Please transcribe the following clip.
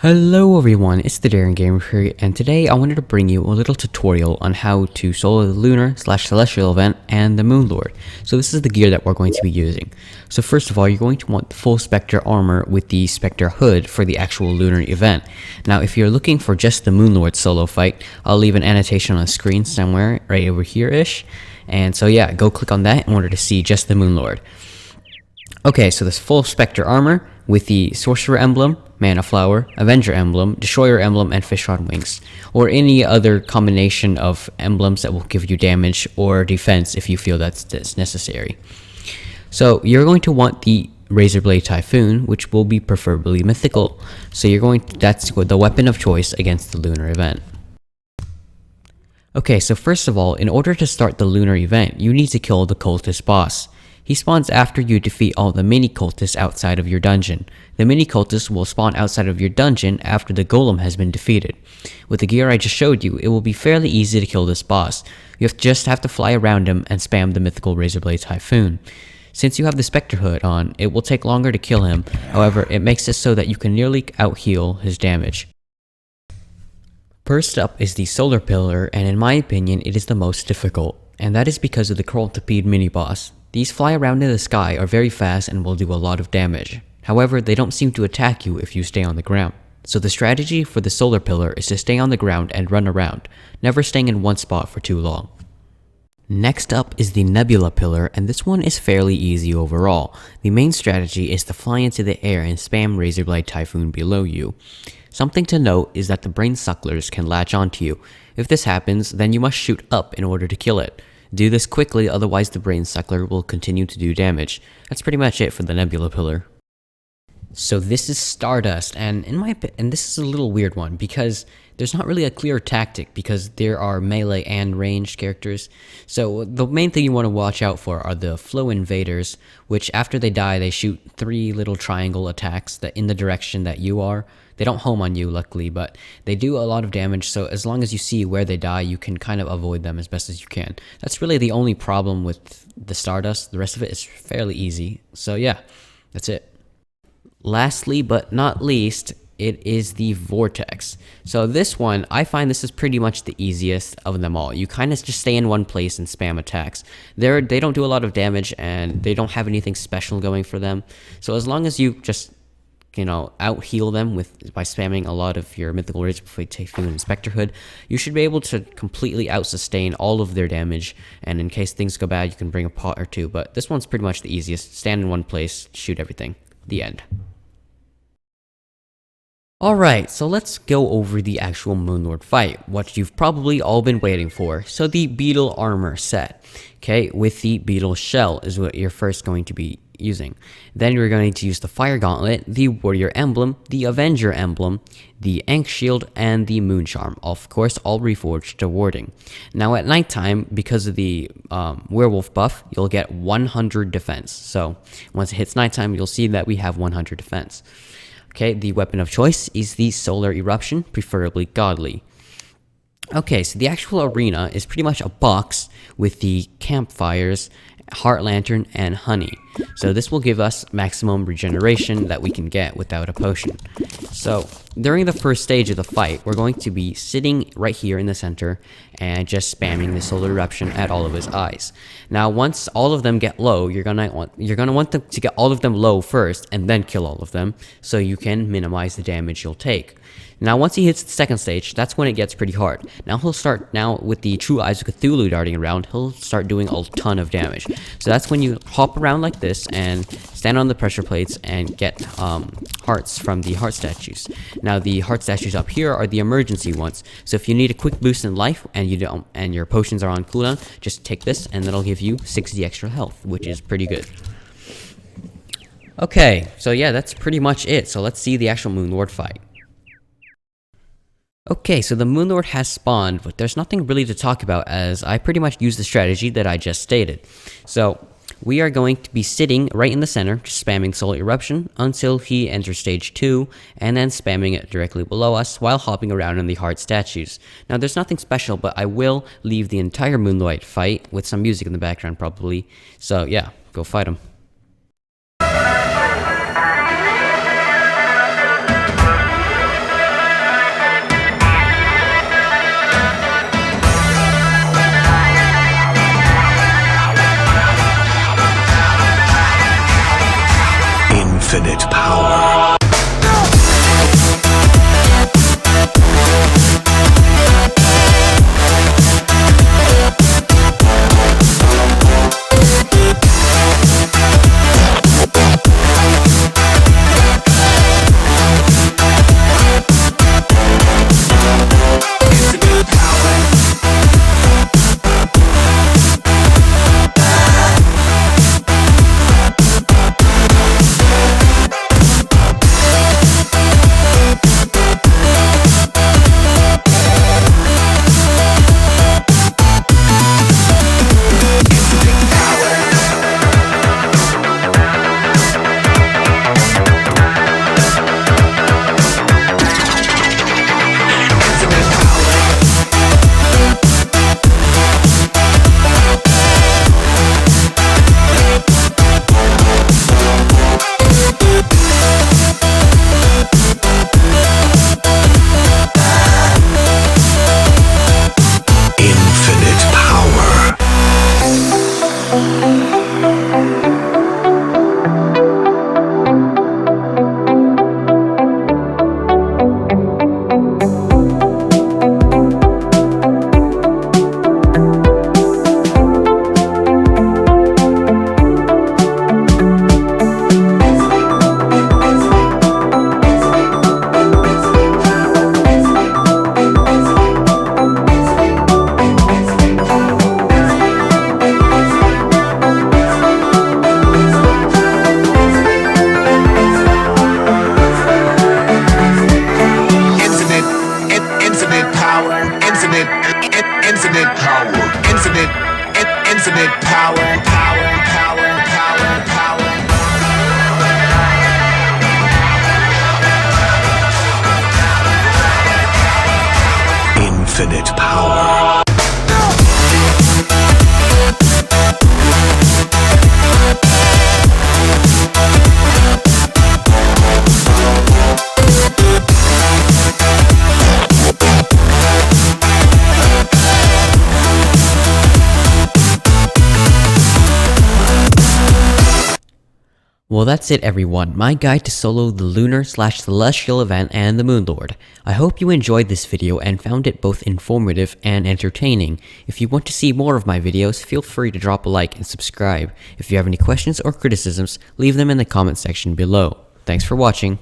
Hello everyone, it's the Daring Gamer here, and today I wanted to bring you a little tutorial on how to solo the Lunar/Celestial event and the Moon Lord. So this is the gear that we're going to be using. So first of all, you're going to want the full Spectre armor with the Spectre hood for the actual Lunar event. Now if you're looking for just the Moon Lord solo fight, I'll leave an annotation on the screen somewhere right over here-ish. And so yeah, go click on that in order to see just the Moon Lord. Okay, so this full Spectre armor with the Sorcerer Emblem, Mana Flower, Avenger Emblem, Destroyer Emblem, and Fishrod Wings, or any other combination of emblems that will give you damage or defense if you feel that's necessary. So you're going to want the Razorblade Typhoon, which will be preferably mythical. So that's the weapon of choice against the Lunar event. Okay, so first of all, in order to start the Lunar event, you need to kill the Coldest Boss. He spawns after you defeat all the mini cultists outside of your dungeon. The mini cultists will spawn outside of your dungeon after the golem has been defeated. With the gear I just showed you, it will be fairly easy to kill this boss. You just have to fly around him and spam the mythical Razorblade Typhoon. Since you have the Spectre hood on, it will take longer to kill him, however it makes it so that you can nearly out-heal his damage. First up is the Solar Pillar, and in my opinion it is the most difficult, and that is because of the Crawltipede mini-boss. These fly around in the sky, are very fast, and will do a lot of damage. However, they don't seem to attack you if you stay on the ground. So the strategy for the Solar Pillar is to stay on the ground and run around, never staying in one spot for too long. Next up is the Nebula Pillar, and this one is fairly easy overall. The main strategy is to fly into the air and spam Razorblade Typhoon below you. Something to note is that the brain sucklers can latch onto you. If this happens, then you must shoot up in order to kill it. Do this quickly, otherwise the brain suckler will continue to do damage. That's pretty much it for the Nebula Pillar. So this is Stardust, and this is a little weird one because there's not really a clear tactic because there are melee and ranged characters. So the main thing you want to watch out for are the Flow Invaders, which after they die they shoot 3 little triangle attacks that in the direction that you are. They don't home on you luckily, but they do a lot of damage, so as long as you see where they die, you can kind of avoid them as best as you can. That's really the only problem with the Stardust. The rest of it is fairly easy. So yeah, that's it. Lastly but not least, it is the Vortex. So this one, I find this is pretty much the easiest of them all. You kind of just stay in one place and spam attacks. They don't do a lot of damage and they don't have anything special going for them. So as long as you just out-heal them by spamming a lot of your mythical Razorblade Typhoon and Spectre hood, you should be able to completely out-sustain all of their damage, and in case things go bad, you can bring a pot or two, but this one's pretty much the easiest. Stand in one place, shoot everything. The end. Alright, so let's go over the actual Moonlord fight, what you've probably all been waiting for. So the Beetle Armor set, okay, with the Beetle Shell is what you're first going to be using. Then you're going to use the Fire Gauntlet, the Warrior Emblem, the Avenger Emblem, the Ankh Shield, and the Moon Charm, of course all reforged to warding. Now at nighttime, because of the werewolf buff, you'll get 100 defense. So once it hits nighttime, you'll see that we have 100 defense. Okay, the weapon of choice is the Solar Eruption, preferably godly. Okay, so the actual arena is pretty much a box with the campfires, heart lantern, and honey. So this will give us maximum regeneration that we can get without a potion. So during the first stage of the fight, we're going to be sitting right here in the center and just spamming the Solar Eruption at all of his eyes. Now once all of them get low, you're gonna want them to get all of them low first and then kill all of them so you can minimize the damage you'll take. Now once he hits the second stage, that's when it gets pretty hard. Now with the True Eyes of Cthulhu darting around, he'll start doing a ton of damage. So that's when you hop around like this and stand on the pressure plates and get hearts from the heart statues. Now the heart statues up here are the emergency ones. So if you need a quick boost in life and your potions are on cooldown, just take this and that'll give you 60 extra health, which is pretty good. Okay, so yeah, that's pretty much it. So let's see the actual Moonlord fight. Okay, so the Moonlord has spawned, but there's nothing really to talk about as I pretty much use the strategy that I just stated. So we are going to be sitting right in the center, just spamming Solar Eruption until he enters stage 2, and then spamming it directly below us while hopping around in the heart statues. Now there's nothing special, but I will leave the entire Moonlight fight with some music in the background probably. So yeah, go fight him. Infinite power. Infinite power. Well, that's it everyone, my guide to solo the Lunar/Celestial event and the Moon Lord. I hope you enjoyed this video and found it both informative and entertaining. If you want to see more of my videos, feel free to drop a like and subscribe. If you have any questions or criticisms, leave them in the comment section below. Thanks for watching.